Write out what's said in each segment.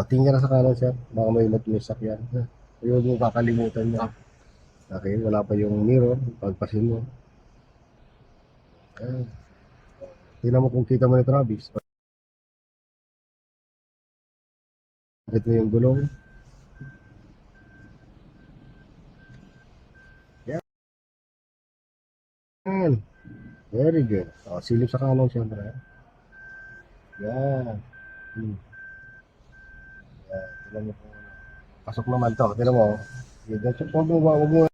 tingin ka na sa kanan, sir. Baka may matumisak yan. Huwag mo kakalimutan niya. Okay, wala pa yung mirror. Pagpasin mo. Ayan. Tingnan mo kung kita mo ni Travis. Bakit mo yung gulong? Yan. Very good. O, silip sa kanan, siyempre. Yan. Yan. Tingnan mo kung ano. Pasok naman to. Tingnan mo. Huwag mo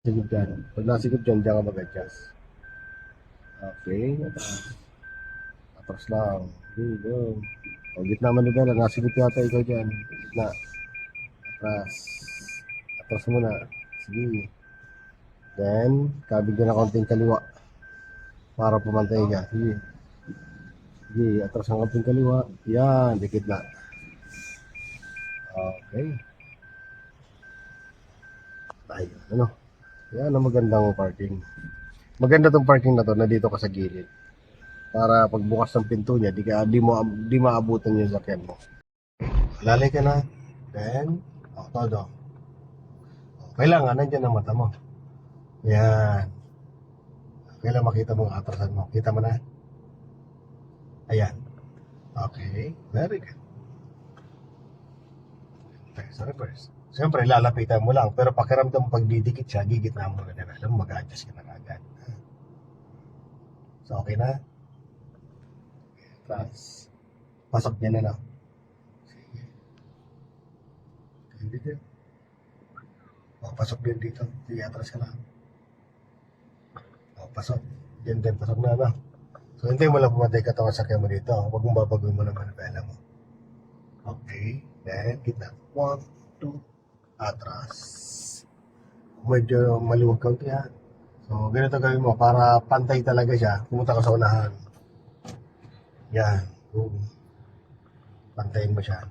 sigod dyan. Pag nasigod dyan, dyan ka mag-adjust. Okay. Atras lang. Go. O, gitna manibela. Nasigod yata ikaw dyan. Gitna. Atras. Atras muna. Sige. Then, kabig ka na konting kaliwa. Para pumantay ka. Sige. Sige. Atras ang konting kaliwa. Yan. Dikit na. Okay. Tayo. Ano? Yan ang magandang parking. Maganda tong parking na to na dito ka sa gilid. Para pagbukas ng pinto niya, di maabutan yung sakyan mo. Lalay ka na. Then, todo. Kailangan, nandiyan ang mata mo. Yan. Kailangan makita mo ang atrasan mo. Kita mo na? Ayan. Okay. Very good. Okay, sa reverse. Siyempre, lalapitan mo lang. Pero pakiramdam mo pag didikit siya, gigitna mo na nila. Alam mo, mag-adjust ka na agad. So, okay na? Tapos, pasok niya na lang. Sige. Hindi din. O, pasok din dito. Sige, atras ka lang. O, pasok. Yan din, pasok na, no? So, hindi mo lang pumatay katawan sa sakyan mo dito. Huwag mong babagoy mo naman ang pela mo. Okay. Then, gitna. 1, 2, atras. Medyo maluwag kaunti ha. So, ganito gawin mo para pantay talaga siya. Pumunta ka sa unahan. Yan. Boom. Pantayin mo siya.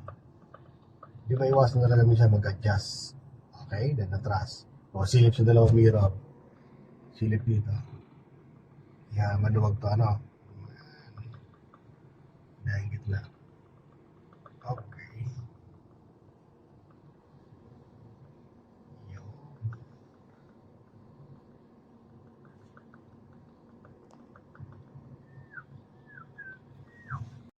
Di ba iwasan talaga minsan mag-adjust. Okay, then atras. O, silip sa dalawang mirror. Silip dito. Yan, maluwag to ano. Yan, gitna.